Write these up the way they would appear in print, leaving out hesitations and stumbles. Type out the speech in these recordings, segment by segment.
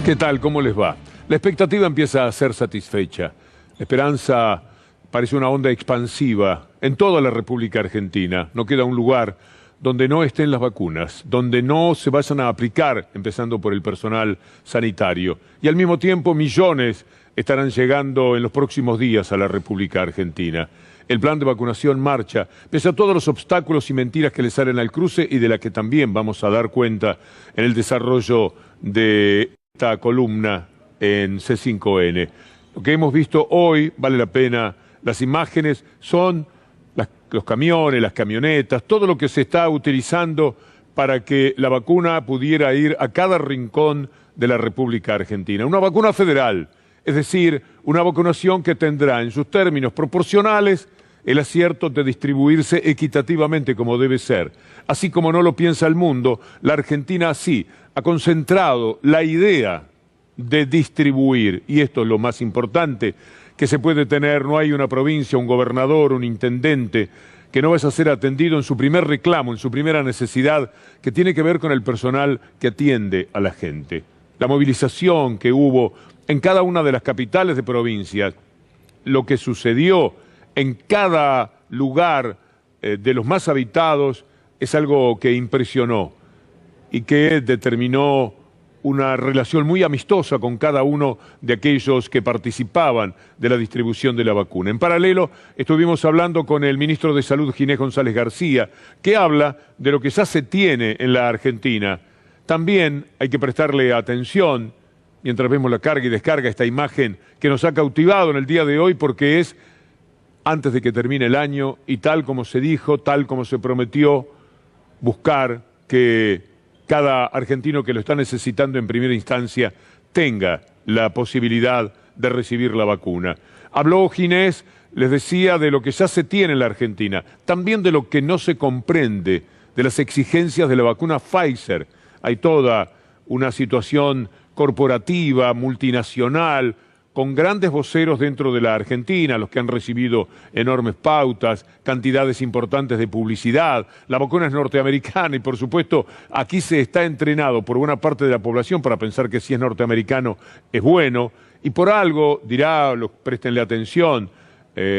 ¿Qué tal? ¿Cómo les va? La expectativa empieza a ser satisfecha. La esperanza parece una onda expansiva en toda la República Argentina. No queda un lugar donde no estén las vacunas, donde no se vayan a aplicar, empezando por el personal sanitario. Y al mismo tiempo, millones estarán llegando en los próximos días a la República Argentina. El plan de vacunación marcha, pese a todos los obstáculos y mentiras que le salen al cruce y de la que también vamos a dar cuenta en el desarrollo de esta columna en C5N. Lo que hemos visto hoy vale la pena. Las imágenes son los camiones, las camionetas, todo lo que se está utilizando para que la vacuna pudiera ir a cada rincón de la República Argentina. Una vacuna federal, es decir, una vacunación que tendrá en sus términos proporcionales el acierto de distribuirse equitativamente como debe ser. Así como no lo piensa el mundo, la Argentina sí ha concentrado la idea de distribuir, y esto es lo más importante que se puede tener. No hay una provincia, un gobernador, un intendente que no vaya a ser atendido en su primer reclamo, en su primera necesidad, que tiene que ver con el personal que atiende a la gente. La movilización que hubo en cada una de las capitales de provincias, lo que sucedió en cada lugar de los más habitados, es algo que impresionó y que determinó una relación muy amistosa con cada uno de aquellos que participaban de la distribución de la vacuna. En paralelo, estuvimos hablando con el ministro de Salud, Ginés González García, que habla de lo que ya se tiene en la Argentina. También hay que prestarle atención, mientras vemos la carga y descarga, esta imagen que nos ha cautivado en el día de hoy, porque es antes de que termine el año y tal como se dijo, tal como se prometió, buscar que cada argentino que lo está necesitando en primera instancia tenga la posibilidad de recibir la vacuna. Habló Ginés, les decía, de lo que ya se tiene en la Argentina, también de lo que no se comprende, de las exigencias de la vacuna Pfizer. Hay toda una situación corporativa, multinacional, con grandes voceros dentro de la Argentina, los que han recibido enormes pautas, cantidades importantes de publicidad. La vacuna es norteamericana y, por supuesto, aquí se está entrenado por buena parte de la población para pensar que si es norteamericano es bueno. Y por algo, dirá, préstenle atención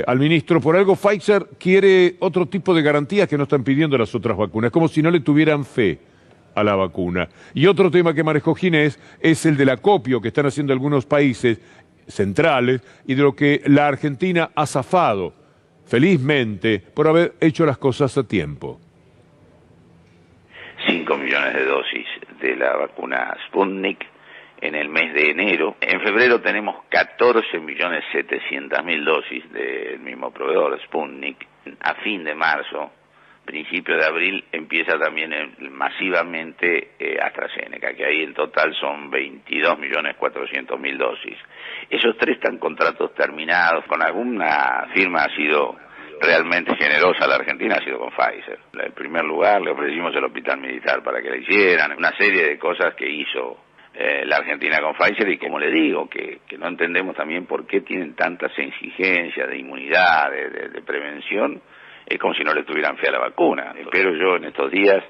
al ministro, por algo Pfizer quiere otro tipo de garantías que no están pidiendo las otras vacunas, como si no le tuvieran fe a la vacuna. Y otro tema que manejó Ginés es el del acopio que están haciendo algunos países centrales y de lo que la Argentina ha zafado, felizmente, por haber hecho las cosas a tiempo. 5 millones de dosis de la vacuna Sputnik en el mes de enero. En febrero tenemos 14.700.000 dosis del mismo proveedor, Sputnik. A fin de marzo, principio de abril, empieza también masivamente AstraZeneca, que ahí en total son 22.400.000 dosis. Esos tres están contratos terminados. Con alguna firma ha sido realmente generosa la Argentina, ha sido con Pfizer. En primer lugar le ofrecimos el hospital militar para que la hicieran, una serie de cosas que hizo la Argentina con Pfizer, y como le digo, que no entendemos también por qué tienen tantas exigencias de inmunidad, de prevención. Es como si no le tuvieran fe a la vacuna. Espero yo en estos días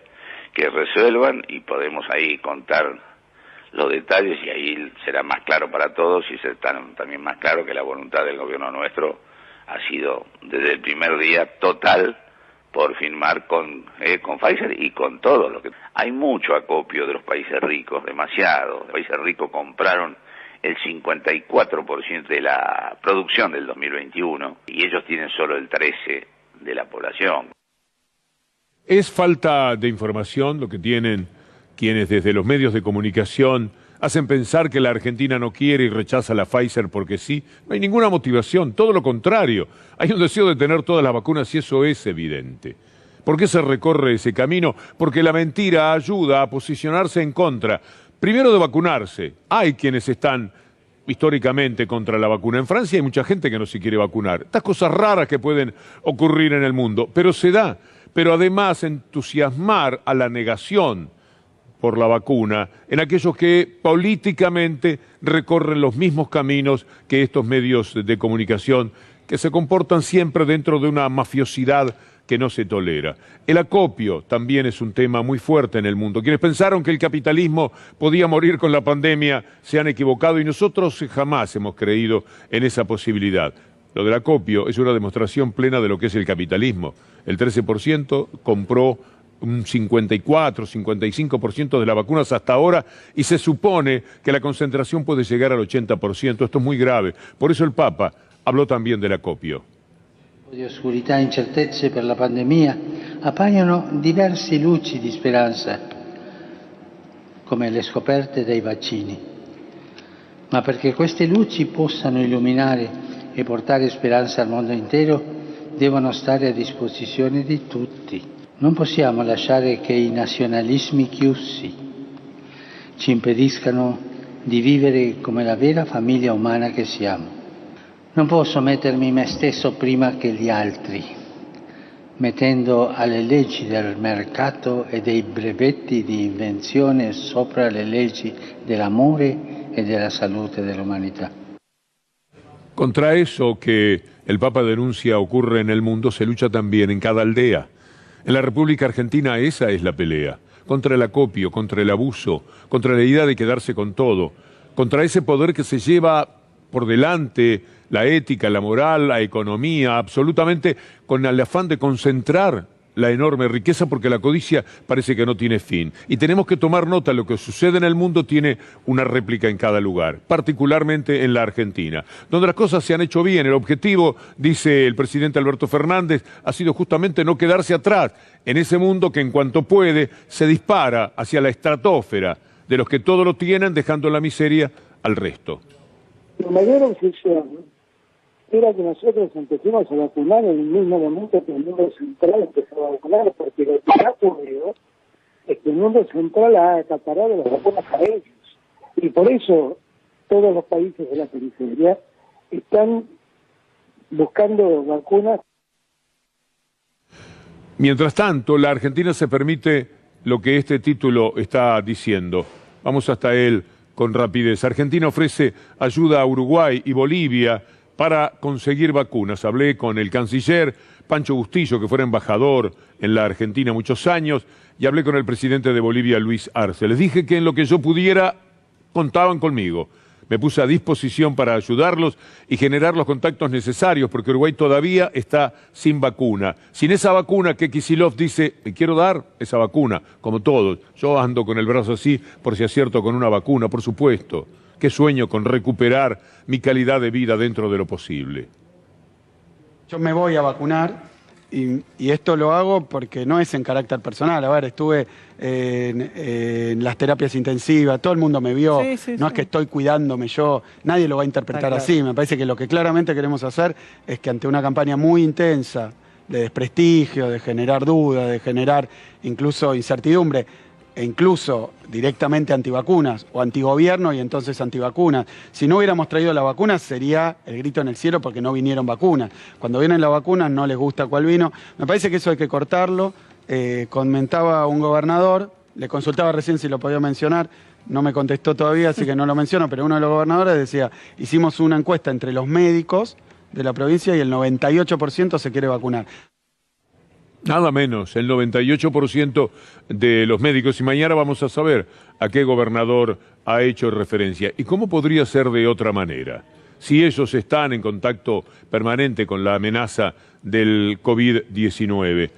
que resuelvan y podemos ahí contar los detalles, y ahí será más claro para todos, y será también más claro que la voluntad del gobierno nuestro ha sido desde el primer día total por firmar con Pfizer y con todo lo que... Hay mucho acopio de los países ricos, demasiado. Los países ricos compraron el 54% de la producción del 2021 y ellos tienen solo el 13% de la población. Es falta de información lo que tienen quienes desde los medios de comunicación hacen pensar que la Argentina no quiere y rechaza la Pfizer porque sí. No hay ninguna motivación, todo lo contrario. Hay un deseo de tener todas las vacunas y eso es evidente. ¿Por qué se recorre ese camino? Porque la mentira ayuda a posicionarse en contra, primero de vacunarse. Hay quienes están históricamente contra la vacuna. En Francia hay mucha gente que no se quiere vacunar. Estas cosas raras que pueden ocurrir en el mundo, pero se da. Pero además entusiasmar a la negación por la vacuna en aquellos que políticamente recorren los mismos caminos que estos medios de comunicación, que se comportan siempre dentro de una mafiosidad que no se tolera. El acopio también es un tema muy fuerte en el mundo. Quienes pensaron que el capitalismo podía morir con la pandemia se han equivocado y nosotros jamás hemos creído en esa posibilidad. Lo del acopio es una demostración plena de lo que es el capitalismo. El 13% compró un 54, 55% de las vacunas hasta ahora y se supone que la concentración puede llegar al 80%. Esto es muy grave. Por eso el Papa habló también del acopio. Di oscurità e incertezze per la pandemia appaiono diverse luci di speranza, come le scoperte dei vaccini. Ma perché queste luci possano illuminare e portare speranza al mondo intero, devono stare a disposizione di tutti. Non possiamo lasciare che i nazionalismi chiusi ci impediscano di vivere come la vera famiglia umana che siamo. Non posso mettermi me stesso prima che gli altri, mettendo alle leggi del mercato e dei brevetti di invenzione sopra le leggi dell'amore e della salute dell'umanità. Contra eso que el Papa denuncia ocurre en el mundo, se lucha también en cada aldea. En la República Argentina esa es la pelea, contra el acopio, contra el abuso, contra la idea de quedarse con todo, contra ese poder que se lleva por delante la ética, la moral, la economía, absolutamente con el afán de concentrar la enorme riqueza porque la codicia parece que no tiene fin. Y tenemos que tomar nota, lo que sucede en el mundo tiene una réplica en cada lugar, particularmente en la Argentina, donde las cosas se han hecho bien. El objetivo, dice el presidente Alberto Fernández, ha sido justamente no quedarse atrás en ese mundo que en cuanto puede se dispara hacia la estratosfera de los que todo lo tienen, dejando la miseria al resto. La mayor obsesión era que nosotros empecemos a vacunar en el mismo momento que el mundo central empezó a vacunar, porque lo que ha ocurrido es que el mundo central ha acaparado las vacunas a ellos. Y por eso todos los países de la periferia están buscando vacunas. Mientras tanto, la Argentina se permite lo que este título está diciendo. Vamos hasta él con rapidez. Argentina ofrece ayuda a Uruguay y Bolivia para conseguir vacunas. Hablé con el canciller Pancho Bustillo, que fuera embajador en la Argentina muchos años, y hablé con el presidente de Bolivia, Luis Arce. Les dije que en lo que yo pudiera contaban conmigo. Me puse a disposición para ayudarlos y generar los contactos necesarios, porque Uruguay todavía está sin vacuna. Sin esa vacuna que Kicillof dice, me quiero dar esa vacuna, como todos. Yo ando con el brazo así por si acierto con una vacuna, por supuesto. Qué sueño con recuperar mi calidad de vida dentro de lo posible. Yo me voy a vacunar y esto lo hago porque no es en carácter personal. A ver, estuve en las terapias intensivas, todo el mundo me vio, no es que estoy cuidándome yo, nadie lo va a interpretar así. Me parece que lo que claramente queremos hacer es que ante una campaña muy intensa de desprestigio, de generar dudas, de generar incluso incertidumbre, e incluso directamente antivacunas o antigobierno y entonces antivacunas. Si no hubiéramos traído la vacuna sería el grito en el cielo porque no vinieron vacunas. Cuando vienen las vacunas no les gusta cuál vino. Me parece que eso hay que cortarlo. Comentaba un gobernador, le consultaba recién si lo podía mencionar, no me contestó todavía, así que no lo menciono, pero uno de los gobernadores decía, hicimos una encuesta entre los médicos de la provincia y el 98% se quiere vacunar. Nada menos, el 98% de los médicos. Y mañana vamos a saber a qué gobernador ha hecho referencia. ¿Y cómo podría ser de otra manera? Si ellos están en contacto permanente con la amenaza del COVID-19.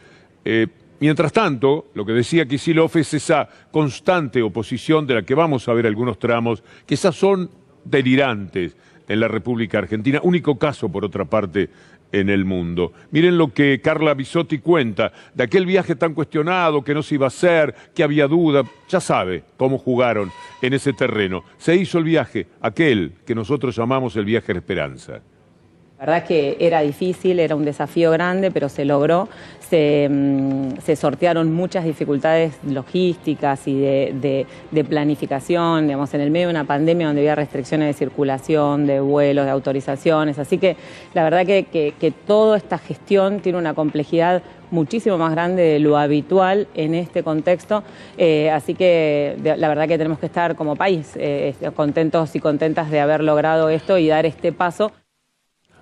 Mientras tanto, lo que decía Kicillof es esa constante oposición de la que vamos a ver algunos tramos, que esas son delirantes en la República Argentina. Único caso, por otra parte, en el mundo. Miren lo que Carla Bisotti cuenta de aquel viaje tan cuestionado, que no se iba a hacer, que había duda. Ya sabe cómo jugaron en ese terreno. Se hizo el viaje, aquel que nosotros llamamos el viaje de esperanza. La verdad que era difícil, era un desafío grande, pero se logró. Se sortearon muchas dificultades logísticas y de planificación, digamos, en el medio de una pandemia donde había restricciones de circulación, de vuelos, de autorizaciones. Así que la verdad que toda esta gestión tiene una complejidad muchísimo más grande de lo habitual en este contexto. Así que la verdad que tenemos que estar como país contentos y contentas de haber logrado esto y dar este paso.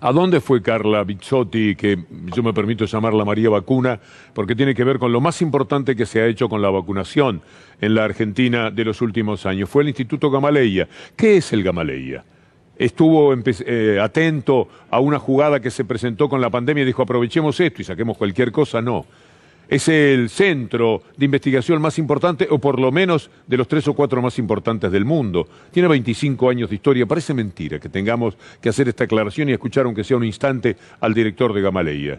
¿A dónde fue Carla Bizzotti, que yo me permito llamarla María Vacuna, porque tiene que ver con lo más importante que se ha hecho con la vacunación en la Argentina de los últimos años? Fue el Instituto Gamaleya. ¿Qué es el Gamaleya? Estuvo atento a una jugada que se presentó con la pandemia y dijo aprovechemos esto y saquemos cualquier cosa. No. Es el centro de investigación más importante, o por lo menos de los 3 o 4 más importantes del mundo. Tiene 25 años de historia. Parece mentira que tengamos que hacer esta aclaración y escuchar, aunque sea un instante, al director de Gamaleya.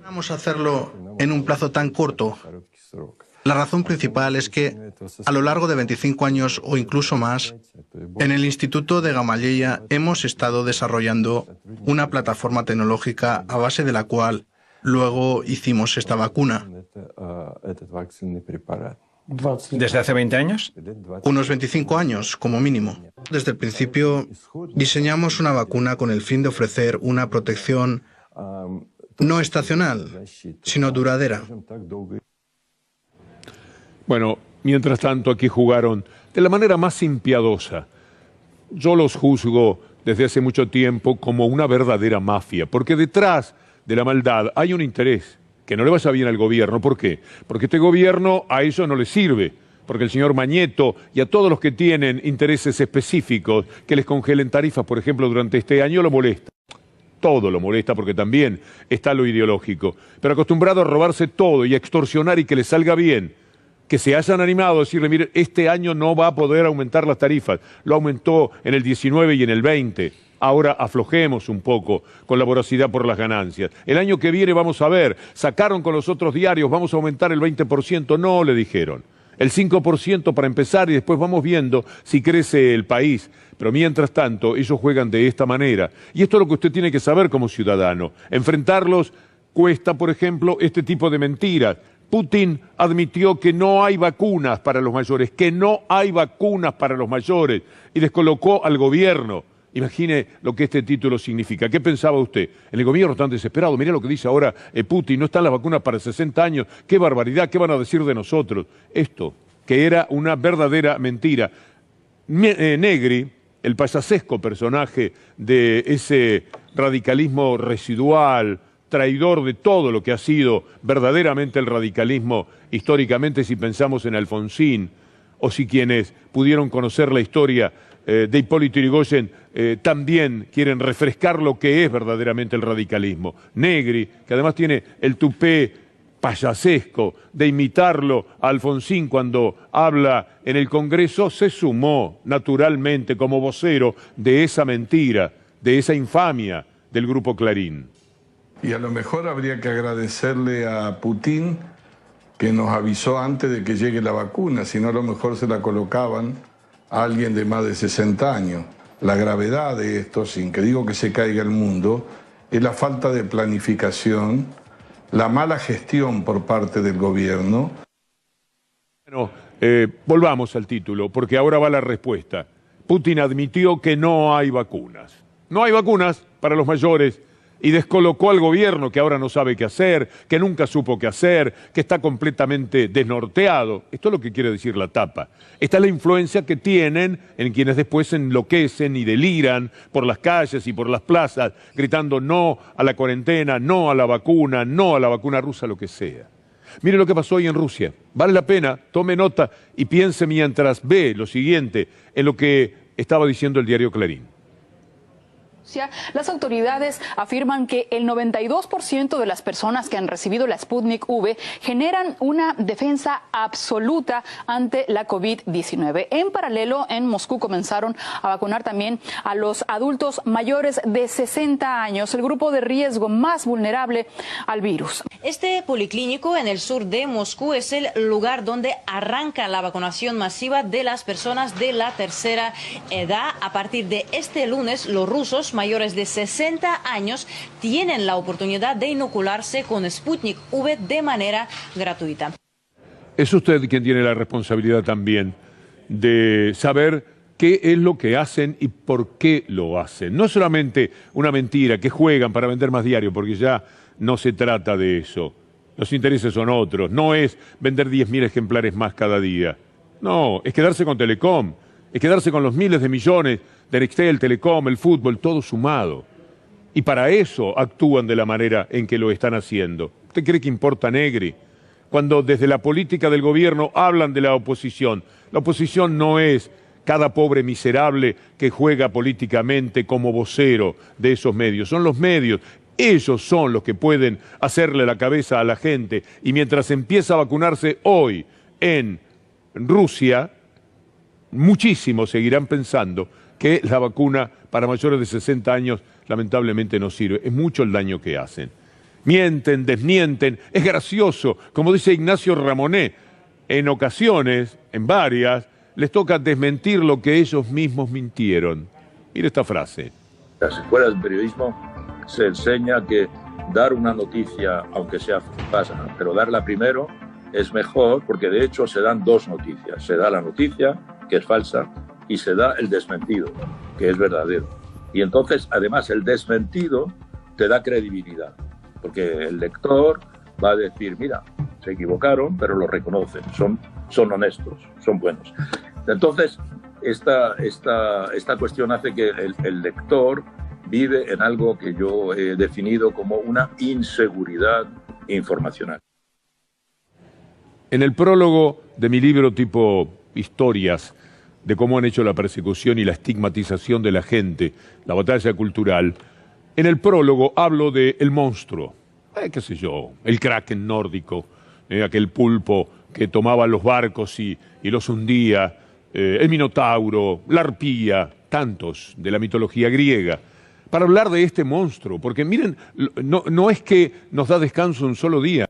Vamos a hacerlo en un plazo tan corto. La razón principal es que a lo largo de 25 años o incluso más, en el Instituto de Gamaleya hemos estado desarrollando una plataforma tecnológica a base de la cual luego hicimos esta vacuna. ¿Desde hace 20 años? Unos 25 años, como mínimo. Desde el principio diseñamos una vacuna con el fin de ofrecer una protección no estacional, sino duradera. Bueno, mientras tanto aquí jugaron de la manera más impiadosa. Yo los juzgo desde hace mucho tiempo como una verdadera mafia, porque detrás de la maldad hay un interés, que no le vaya bien al gobierno. ¿Por qué? Porque este gobierno a eso no le sirve, porque el señor Mañeto y a todos los que tienen intereses específicos que les congelen tarifas, por ejemplo, durante este año, lo molesta. Todo lo molesta porque también está lo ideológico, pero acostumbrado a robarse todo y a extorsionar y que le salga bien, que se hayan animado a decirle, mire, este año no va a poder aumentar las tarifas, lo aumentó en el 19 y en el 20, ahora aflojemos un poco con la voracidad por las ganancias. El año que viene vamos a ver, sacaron con los otros diarios, vamos a aumentar el 20%, no, le dijeron. El 5% para empezar y después vamos viendo si crece el país. Pero mientras tanto, ellos juegan de esta manera. Y esto es lo que usted tiene que saber como ciudadano. Enfrentarlos cuesta, por ejemplo, este tipo de mentiras. Putin admitió que no hay vacunas para los mayores, que no hay vacunas para los mayores, y descolocó al gobierno. Imagine lo que este título significa. ¿Qué pensaba usted? En el gobierno están desesperados. Mirá lo que dice ahora Putin. No están las vacunas para 60 años. ¡Qué barbaridad! ¿Qué van a decir de nosotros? Esto, que era una verdadera mentira. Negri, el payasesco personaje de ese radicalismo residual, traidor de todo lo que ha sido verdaderamente el radicalismo históricamente, si pensamos en Alfonsín, o si quienes pudieron conocer la historia de Hipólito Yrigoyen también quieren refrescar lo que es verdaderamente el radicalismo. Negri, que además tiene el tupé payasesco de imitarlo a Alfonsín cuando habla en el Congreso, se sumó naturalmente como vocero de esa mentira, de esa infamia del Grupo Clarín. Y a lo mejor habría que agradecerle a Putin que nos avisó antes de que llegue la vacuna, si no a lo mejor se la colocaban a alguien de más de 60 años. La gravedad de esto, sin que digo que se caiga el mundo, es la falta de planificación, la mala gestión por parte del gobierno. Bueno, volvamos al título, porque ahora va la respuesta. Putin admitió que no hay vacunas. No hay vacunas para los mayores y descolocó al gobierno, que ahora no sabe qué hacer, que nunca supo qué hacer, que está completamente desnorteado. Esto es lo que quiere decir la tapa. Esta es la influencia que tienen en quienes después se enloquecen y deliran por las calles y por las plazas, gritando no a la cuarentena, no a la vacuna rusa, lo que sea. Mire lo que pasó hoy en Rusia. Vale la pena, tome nota y piense mientras ve lo siguiente en lo que estaba diciendo el diario Clarín. Las autoridades afirman que el 92% de las personas que han recibido la Sputnik V generan una defensa absoluta ante la COVID-19. En paralelo, en Moscú comenzaron a vacunar también a los adultos mayores de 60 años, el grupo de riesgo más vulnerable al virus. Este policlínico en el sur de Moscú es el lugar donde arranca la vacunación masiva de las personas de la tercera edad. A partir de este lunes, los rusos mayores de 60 años tienen la oportunidad de inocularse con Sputnik V de manera gratuita. Es usted quien tiene la responsabilidad también de saber qué es lo que hacen y por qué lo hacen. No solamente una mentira que juegan para vender más diario, porque ya no se trata de eso. Los intereses son otros. No es vender 10.000 ejemplares más cada día. No, es quedarse con Telecom, es quedarse con los miles de millones de Nextel, Telecom, el fútbol, todo sumado. Y para eso actúan de la manera en que lo están haciendo. ¿Usted cree que importa, Negri? Cuando desde la política del gobierno hablan de la oposición no es cada pobre miserable que juega políticamente como vocero de esos medios. Son los medios. Ellos son los que pueden hacerle la cabeza a la gente. Y mientras empieza a vacunarse hoy en Rusia, muchísimos seguirán pensando que la vacuna para mayores de 60 años lamentablemente no sirve. Es mucho el daño que hacen. Mienten, desmienten. Es gracioso, como dice Ignacio Ramonet, en ocasiones, en varias, les toca desmentir lo que ellos mismos mintieron. Mire esta frase. En las escuelas de periodismo se enseña que dar una noticia, aunque sea falsa, pero darla primero es mejor, porque de hecho se dan dos noticias. Se da la noticia, que es falsa, y se da el desmentido, que es verdadero. Y entonces, además, el desmentido te da credibilidad, porque el lector va a decir, mira, se equivocaron, pero lo reconocen, son honestos, son buenos. Entonces, esta cuestión hace que el lector vive en algo que yo he definido como una inseguridad informacional. En el prólogo de mi libro tipo Historias, de cómo han hecho la persecución y la estigmatización de la gente, la batalla cultural, en el prólogo hablo de el monstruo, qué sé yo, el kraken nórdico, aquel pulpo que tomaba los barcos y los hundía, el minotauro, la arpía, tantos de la mitología griega, para hablar de este monstruo, porque miren, no es que nos da descanso un solo día,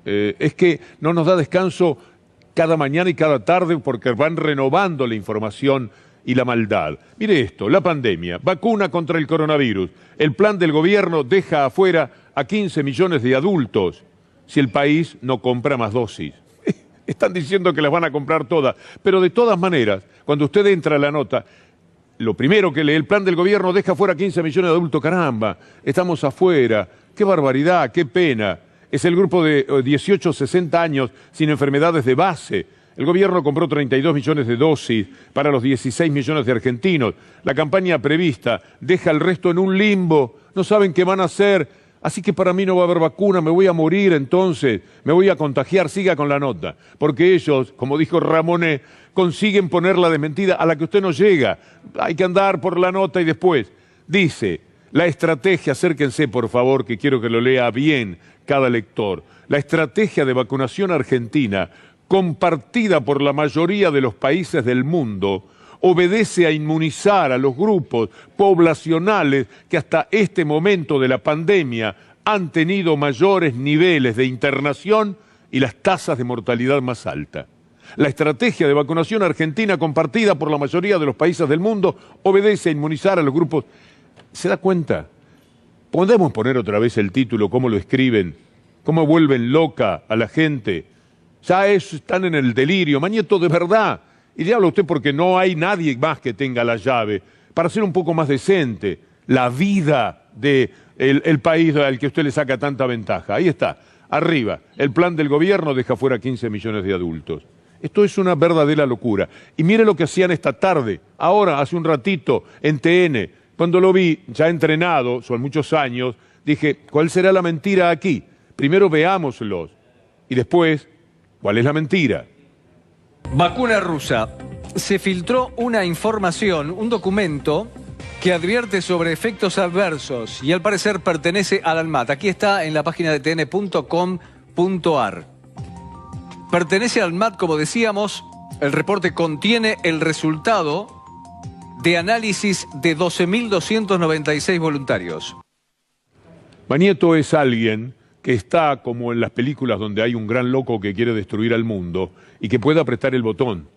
es que no nos da descanso cada mañana y cada tarde porque van renovando la información y la maldad. Mire esto, la pandemia, vacuna contra el coronavirus. El plan del gobierno deja afuera a 15 millones de adultos si el país no compra más dosis. Están diciendo que las van a comprar todas, pero de todas maneras, cuando usted entra a la nota, lo primero que lee, el plan del gobierno deja afuera a 15 millones de adultos. Caramba, estamos afuera, qué barbaridad, qué pena. Es el grupo de 18 a 60 años sin enfermedades de base. El gobierno compró 32 millones de dosis para los 16 millones de argentinos. La campaña prevista deja el resto en un limbo. No saben qué van a hacer. Así que para mí no va a haber vacuna, me voy a morir entonces, me voy a contagiar. Siga con la nota. Porque ellos, como dijo Ramonet, consiguen poner la desmentida a la que usted no llega. Hay que andar por la nota y después dice, la estrategia, acérquense por favor, que quiero que lo lea bien cada lector. La estrategia de vacunación argentina, compartida por la mayoría de los países del mundo, obedece a inmunizar a los grupos poblacionales que hasta este momento de la pandemia han tenido mayores niveles de internación y las tasas de mortalidad más altas. La estrategia de vacunación argentina, compartida por la mayoría de los países del mundo, obedece a inmunizar a los grupos. ¿Se da cuenta? ¿Podemos poner otra vez el título, cómo lo escriben, cómo vuelven loca a la gente? Ya están en el delirio. Mañeto, de verdad, y le hablo a usted porque no hay nadie más que tenga la llave, para ser un poco más decente, la vida del país al que usted le saca tanta ventaja. Ahí está, arriba, el plan del gobierno deja fuera 15 millones de adultos. Esto es una verdadera locura. Y mire lo que hacían esta tarde, ahora, hace un ratito, en TN. Cuando lo vi, ya entrenado, son muchos años, dije, ¿cuál será la mentira aquí? Primero veámoslos y después, ¿cuál es la mentira? Vacuna rusa. Se filtró una información, un documento que advierte sobre efectos adversos y al parecer pertenece al ANMAT. Aquí está en la página de tn.com.ar. Pertenece al ANMAT, como decíamos, el reporte contiene el resultado de análisis de 12.296 voluntarios. Mañeto es alguien que está como en las películas donde hay un gran loco que quiere destruir al mundo y que puede apretar el botón.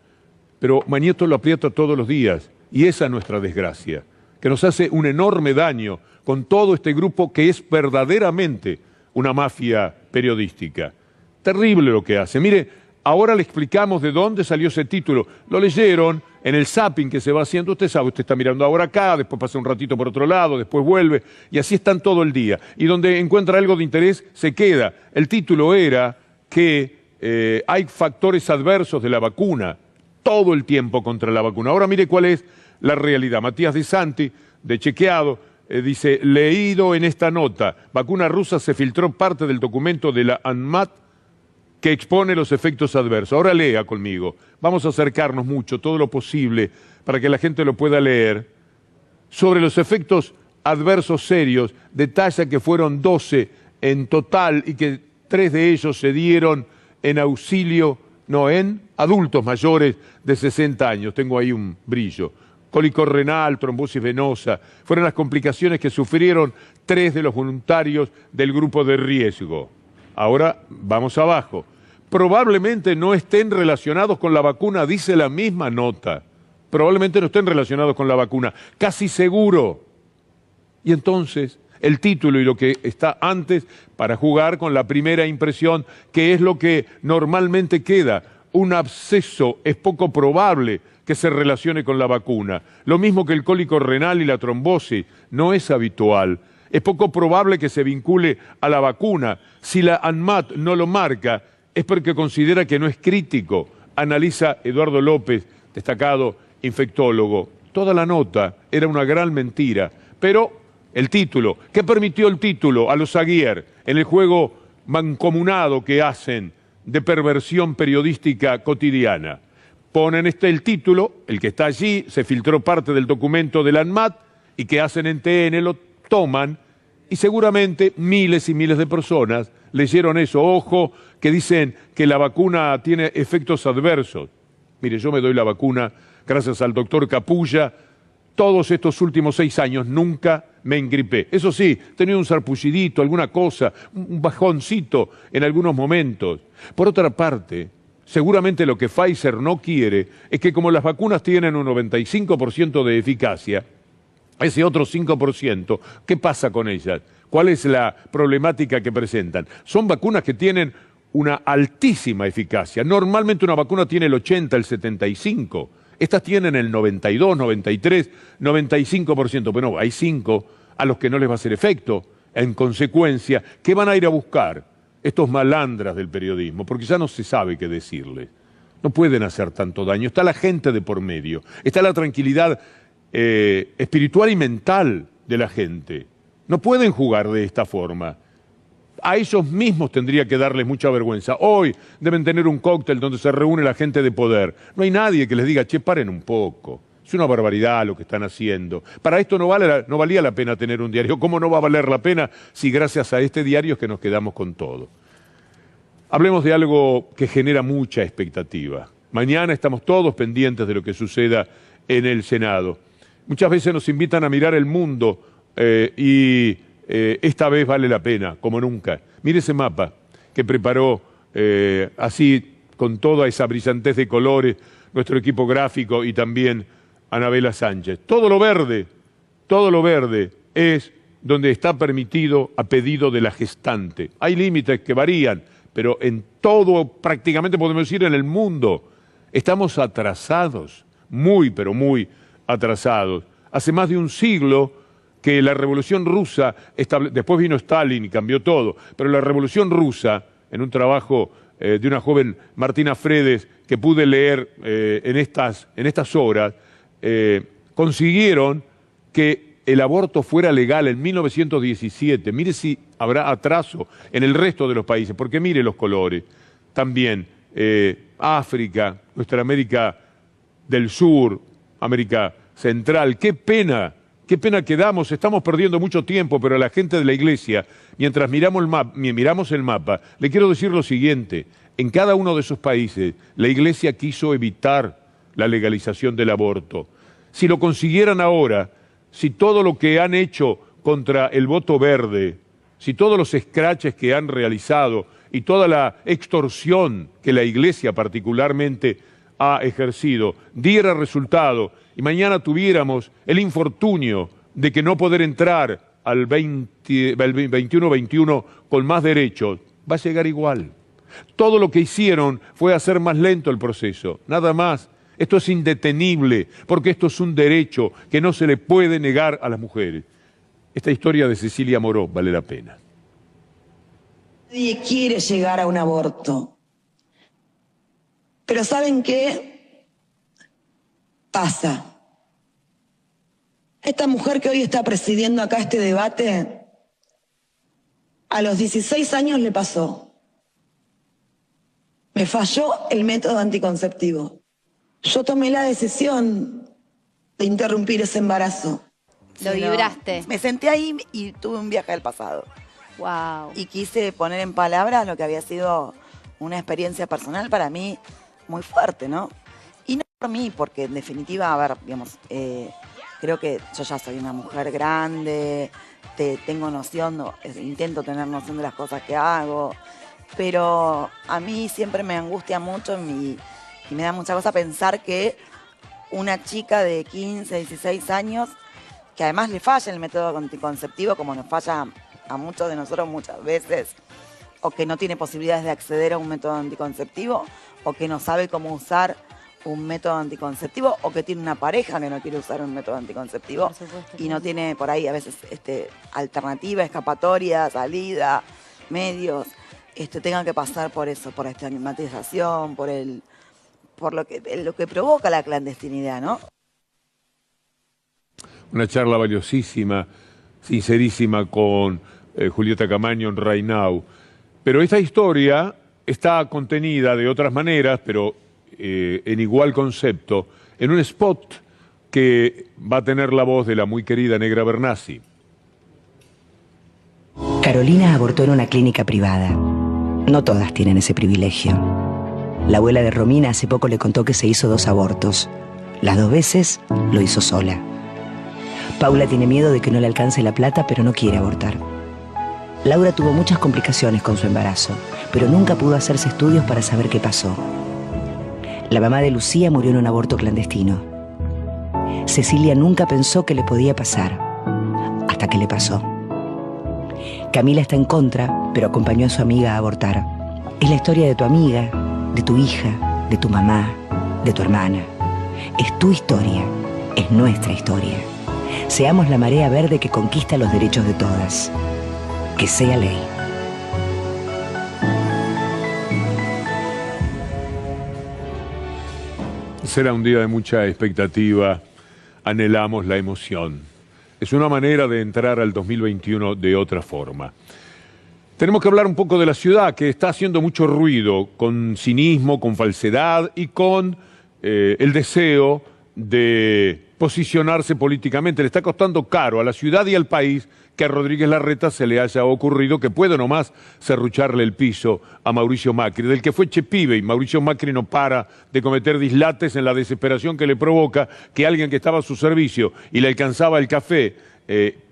Pero Mañeto lo aprieta todos los días y esa es nuestra desgracia, que nos hace un enorme daño con todo este grupo que es verdaderamente una mafia periodística. Terrible lo que hace. Mire, ahora le explicamos de dónde salió ese título. Lo leyeron en el zapping que se va haciendo. Usted sabe, usted está mirando ahora acá, después pasa un ratito por otro lado, después vuelve, y así están todo el día. Y donde encuentra algo de interés, se queda. El título era que hay factores adversos de la vacuna, todo el tiempo contra la vacuna. Ahora mire cuál es la realidad. Matías De Santi, de Chequeado, dice, leído en esta nota, vacuna rusa se filtró parte del documento de la ANMAT que expone los efectos adversos. Ahora lea conmigo. Vamos a acercarnos mucho, todo lo posible, para que la gente lo pueda leer. Sobre los efectos adversos serios, detalla que fueron 12 en total y que 3 de ellos se dieron en en adultos mayores de 60 años. Tengo ahí un brillo. Cólico renal, trombosis venosa, fueron las complicaciones que sufrieron 3 de los voluntarios del grupo de riesgo. Ahora vamos abajo. Probablemente no estén relacionados con la vacuna, dice la misma nota. Probablemente no estén relacionados con la vacuna, casi seguro. Y entonces, el título y lo que está antes para jugar con la primera impresión, que es lo que normalmente queda. Un absceso es poco probable que se relacione con la vacuna. Lo mismo que el cólico renal y la trombosis, no es habitual. Es poco probable que se vincule a la vacuna. Si la ANMAT no lo marca, es porque considera que no es crítico. Analiza Eduardo López, destacado infectólogo. Toda la nota era una gran mentira, pero el título, ¿qué permitió el título a los Aguiar en el juego mancomunado que hacen de perversión periodística cotidiana? Ponen el título, el que está allí, se filtró parte del documento de la ANMAT y que hacen en TN, lo toman y seguramente miles y miles de personas leyeron eso. Ojo, que dicen que la vacuna tiene efectos adversos. Mire, yo me doy la vacuna gracias al doctor Capulla. Todos estos últimos 6 años nunca me engripé. Eso sí, tenía un sarpullidito, alguna cosa, un bajoncito en algunos momentos. Por otra parte, seguramente lo que Pfizer no quiere es que como las vacunas tienen un 95% de eficacia, ese otro 5%, ¿qué pasa con ellas? ¿Cuál es la problemática que presentan? Son vacunas que tienen una altísima eficacia. Normalmente una vacuna tiene el 80, el 75%. Estas tienen el 92, 93, 95%, pero no, hay 5 a los que no les va a hacer efecto. En consecuencia, ¿qué van a ir a buscar estos malandras del periodismo? Porque ya no se sabe qué decirles. No pueden hacer tanto daño. Está la gente de por medio. Está la tranquilidad espiritual y mental de la gente. No pueden jugar de esta forma. A ellos mismos tendría que darles mucha vergüenza. Hoy deben tener un cóctel donde se reúne la gente de poder. No hay nadie que les diga, che, paren un poco. Es una barbaridad lo que están haciendo. Para esto no valía la pena tener un diario. ¿Cómo no va a valer la pena si gracias a este diario es que nos quedamos con todo? Hablemos de algo que genera mucha expectativa. Mañana estamos todos pendientes de lo que suceda en el Senado. Muchas veces nos invitan a mirar el mundo esta vez vale la pena, como nunca. Mire ese mapa que preparó así, con toda esa brillantez de colores, nuestro equipo gráfico y también Anabela Sánchez. Todo lo verde es donde está permitido a pedido de la gestante. Hay límites que varían, pero en todo, prácticamente podemos decir en el mundo, estamos atrasados, muy, pero muy atrasados. Hace más de un siglo que la Revolución Rusa, después vino Stalin y cambió todo, pero la Revolución Rusa, en un trabajo de una joven Martina Fredes que pude leer en estas horas, consiguieron que el aborto fuera legal en 1917. Mire si habrá atraso en el resto de los países, porque mire los colores. También África, nuestra América del Sur, América Central, qué pena que damos, estamos perdiendo mucho tiempo, pero a la gente de la Iglesia, mientras miramos el mapa, le quiero decir lo siguiente: en cada uno de esos países, la Iglesia quiso evitar la legalización del aborto. Si lo consiguieran ahora, si todo lo que han hecho contra el voto verde, si todos los escraches que han realizado y toda la extorsión que la Iglesia particularmente ha ejercido, diera resultado y mañana tuviéramos el infortunio de que no poder entrar al 21-21 con más derechos, va a llegar igual. Todo lo que hicieron fue hacer más lento el proceso, nada más. Esto es indetenible, porque esto es un derecho que no se le puede negar a las mujeres. Esta historia de Cecilia Moró vale la pena. Nadie quiere llegar a un aborto. Pero ¿saben qué? Pasa. Esta mujer que hoy está presidiendo acá este debate, a los 16 años le pasó. Me falló el método anticonceptivo. Yo tomé la decisión de interrumpir ese embarazo. Lo vibraste. Me senté ahí y tuve un viaje al pasado. Wow. Y quise poner en palabras lo que había sido una experiencia personal para mí muy fuerte, ¿no? Y no por mí, porque en definitiva, a ver, digamos, creo que yo ya soy una mujer grande, tengo noción, intento tener noción de las cosas que hago, pero a mí siempre me angustia mucho y me da mucha cosa pensar que una chica de 15, 16 años, que además le falla el método anticonceptivo, como nos falla a muchos de nosotros muchas veces, o que no tiene posibilidades de acceder a un método anticonceptivo, o que no sabe cómo usar un método anticonceptivo, o que tiene una pareja que no quiere usar un método anticonceptivo y no tiene por ahí a veces alternativa, escapatoria, salida, medios, tengan que pasar por eso, por esta estigmatización, por lo que provoca la clandestinidad, ¿no? Una charla valiosísima, sincerísima con Julieta Camaño en Right Now. Pero esta historia está contenida de otras maneras, pero en igual concepto, en un spot que va a tener la voz de la muy querida Negra Bernasi. Carolina abortó en una clínica privada. No todas tienen ese privilegio. La abuela de Romina hace poco le contó que se hizo 2 abortos. Las 2 veces lo hizo sola. Paula tiene miedo de que no le alcance la plata, pero no quiere abortar. Laura tuvo muchas complicaciones con su embarazo, pero nunca pudo hacerse estudios para saber qué pasó. La mamá de Lucía murió en un aborto clandestino. Cecilia nunca pensó que le podía pasar, hasta que le pasó. Camila está en contra, pero acompañó a su amiga a abortar. Es la historia de tu amiga, de tu hija, de tu mamá, de tu hermana. Es tu historia, es nuestra historia. Seamos la marea verde que conquista los derechos de todas. Que sea ley. Será un día de mucha expectativa, anhelamos la emoción. Es una manera de entrar al 2021 de otra forma. Tenemos que hablar un poco de la ciudad, que está haciendo mucho ruido, con cinismo, con falsedad y con el deseo de posicionarse políticamente. Le está costando caro a la ciudad y al país que a Rodríguez Larreta se le haya ocurrido que puede nomás serrucharle el piso a Mauricio Macri, del que fue chepibe, y Mauricio Macri no para de cometer dislates en la desesperación que le provoca que alguien que estaba a su servicio y le alcanzaba el café,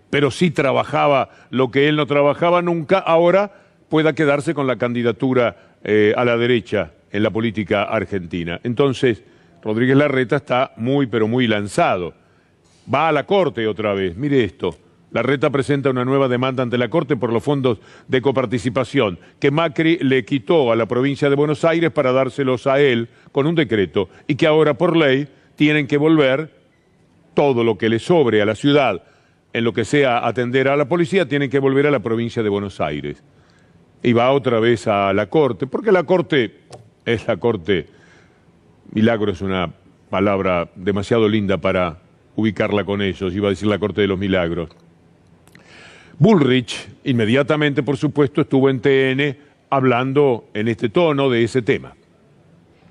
pero sí trabajaba lo que él no trabajaba nunca, ahora pueda quedarse con la candidatura a la derecha en la política argentina. Entonces, Rodríguez Larreta está muy, pero muy lanzado. Va a la Corte otra vez, mire esto. Larreta presenta una nueva demanda ante la Corte por los fondos de coparticipación que Macri le quitó a la provincia de Buenos Aires para dárselos a él con un decreto y que ahora por ley tienen que volver todo lo que le sobre a la ciudad en lo que sea atender a la policía, tienen que volver a la provincia de Buenos Aires. Y va otra vez a la Corte, porque la Corte es la Corte. Milagro es una palabra demasiado linda para ubicarla con ellos, iba a decir la Corte de los Milagros. Bullrich, inmediatamente, por supuesto, estuvo en TN hablando en este tono de ese tema.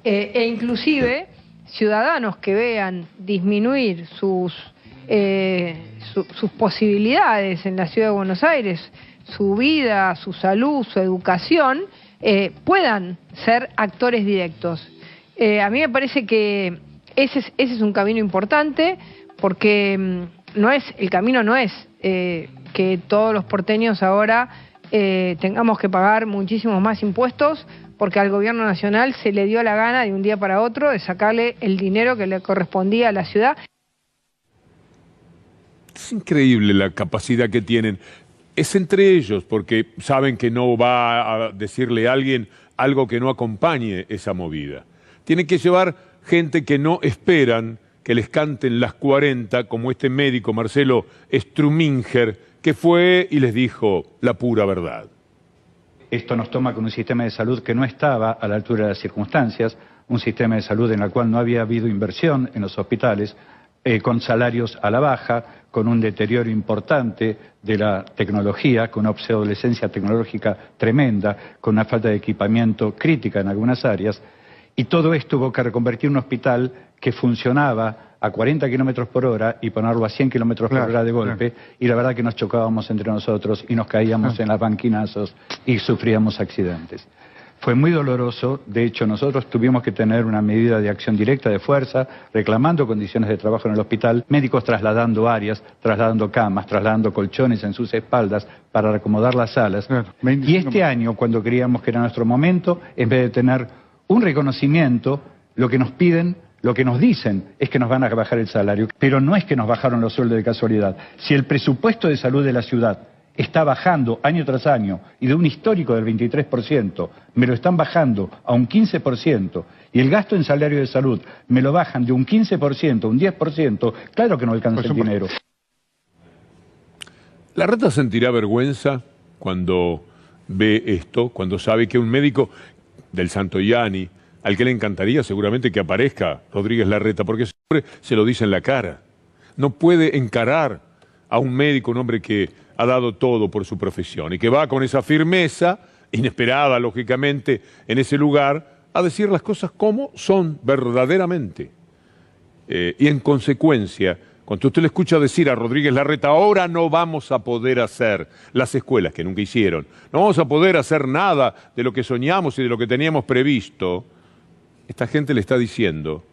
E inclusive ciudadanos que vean disminuir sus posibilidades en la Ciudad de Buenos Aires, su vida, su salud, su educación, puedan ser actores directos. A mí me parece que ese es un camino importante, porque el camino no es que todos los porteños ahora tengamos que pagar muchísimos más impuestos porque al gobierno nacional se le dio la gana de un día para otro de sacarle el dinero que le correspondía a la ciudad. Es increíble la capacidad que tienen. Es entre ellos, porque saben que no va a decirle a alguien algo que no acompañe esa movida. Tienen que llevar gente que no esperan que les canten las 40, como este médico Marcelo Struminger, que fue y les dijo la pura verdad. Esto nos toma con un sistema de salud que no estaba a la altura de las circunstancias, un sistema de salud en el cual no había habido inversión en los hospitales, con salarios a la baja, con un deterioro importante de la tecnología, con una obsolescencia tecnológica tremenda, con una falta de equipamiento crítica en algunas áreas, y todo esto hubo que reconvertir un hospital que funcionaba a 40 kilómetros por hora y ponerlo a 100 kilómetros por hora de golpe, y la verdad que nos chocábamos entre nosotros y nos caíamos en las banquinazos y sufríamos accidentes. Fue muy doloroso, de hecho nosotros tuvimos que tener una medida de acción directa de fuerza, reclamando condiciones de trabajo en el hospital, médicos trasladando áreas, trasladando camas, trasladando colchones en sus espaldas para acomodar las salas. Y este año, cuando creíamos que era nuestro momento, en vez de tener un reconocimiento, lo que nos piden, lo que nos dicen es que nos van a bajar el salario. Pero no es que nos bajaron los sueldos de casualidad. Si el presupuesto de salud de la ciudad está bajando año tras año y de un histórico del 23%, me lo están bajando a un 15%, y el gasto en salario de salud me lo bajan de un 15% a un 10%, claro que no alcanza el dinero. Larreta sentirá vergüenza cuando ve esto, cuando sabe que un médico del Santoyani, al que le encantaría seguramente que aparezca Rodríguez Larreta, porque siempre se lo dice en la cara. No puede encarar a un médico, un hombre que ha dado todo por su profesión y que va con esa firmeza, inesperada lógicamente, en ese lugar, a decir las cosas como son verdaderamente. Y en consecuencia, cuando usted le escucha decir a Rodríguez Larreta, ahora no vamos a poder hacer las escuelas que nunca hicieron, no vamos a poder hacer nada de lo que soñamos y de lo que teníamos previsto, esta gente le está diciendo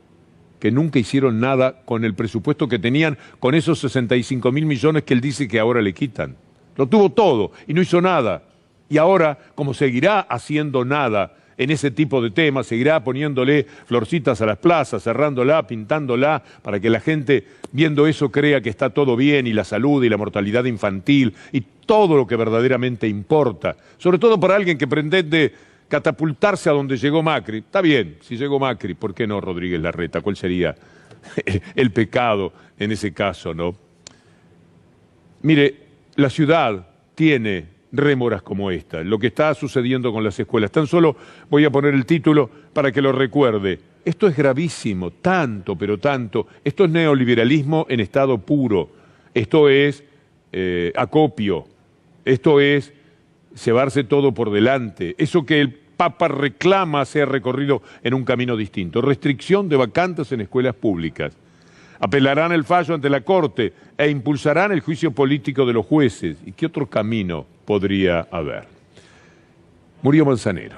que nunca hicieron nada con el presupuesto que tenían, con esos 65.000 millones que él dice que ahora le quitan. Lo tuvo todo y no hizo nada. Y ahora, como seguirá haciendo nada en ese tipo de temas, seguirá poniéndole florcitas a las plazas, cerrándola, pintándola, para que la gente, viendo eso, crea que está todo bien, y la salud y la mortalidad infantil, y todo lo que verdaderamente importa, sobre todo para alguien que pretende catapultarse a donde llegó Macri. Está bien, si llegó Macri, ¿por qué no Rodríguez Larreta? ¿Cuál sería el pecado en ese caso, no? Mire, la ciudad tiene rémoras como esta, lo que está sucediendo con las escuelas. Tan solo voy a poner el título para que lo recuerde. Esto es gravísimo, tanto, pero tanto. Esto es neoliberalismo en estado puro. Esto es acopio. Esto es llevarse todo por delante. Eso que el Papa reclama sea recorrido en un camino distinto. Restricción de vacantes en escuelas públicas. Apelarán el fallo ante la Corte e impulsarán el juicio político de los jueces. ¿Y qué otro camino podría haber? Murió Manzanero.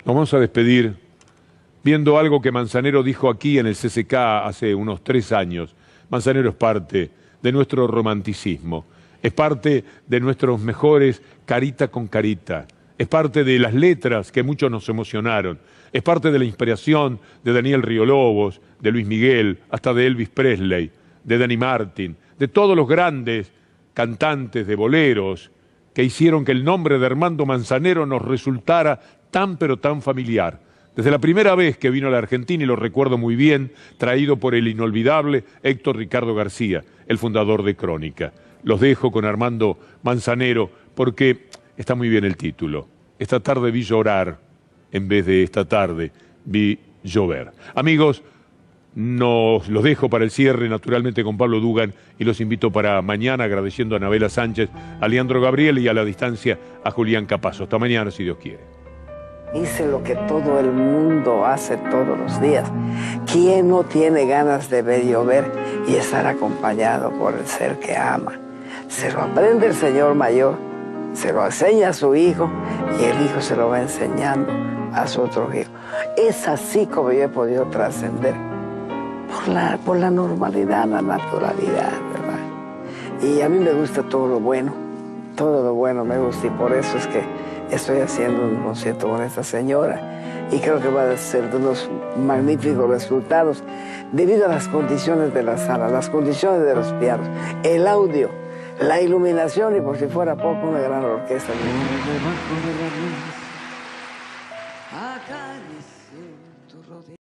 Nos vamos a despedir viendo algo que Manzanero dijo aquí en el CCK hace unos 3 años. Manzanero es parte de nuestro romanticismo. Es parte de nuestros mejores carita con carita. Es parte de las letras que muchos nos emocionaron. Es parte de la inspiración de Daniel Riolobos, de Luis Miguel, hasta de Elvis Presley, de Danny Martin, de todos los grandes cantantes de boleros que hicieron que el nombre de Armando Manzanero nos resultara tan pero tan familiar. Desde la primera vez que vino a la Argentina, y lo recuerdo muy bien, traído por el inolvidable Héctor Ricardo García, el fundador de Crónica. Los dejo con Armando Manzanero porque está muy bien el título. Esta tarde vi llorar en vez de esta tarde vi llover. Amigos, los dejo para el cierre naturalmente con Pablo Dugan y los invito para mañana agradeciendo a Anabela Sánchez, a Leandro Gabriel y a la distancia a Julián Capazo. Hasta mañana si Dios quiere. Hice lo que todo el mundo hace todos los días. ¿Quién no tiene ganas de ver llover y estar acompañado por el ser que ama? Se lo aprende el señor mayor, se lo enseña a su hijo y el hijo se lo va enseñando a su otro hijo. Es así como yo he podido trascender por la normalidad, la naturalidad, ¿verdad? Y a mí me gusta todo lo bueno me gusta, y por eso es que estoy haciendo un concierto con esta señora y creo que va a ser de unos magníficos resultados debido a las condiciones de la sala, las condiciones de los pianos, el audio, la iluminación y por si fuera poco una gran orquesta.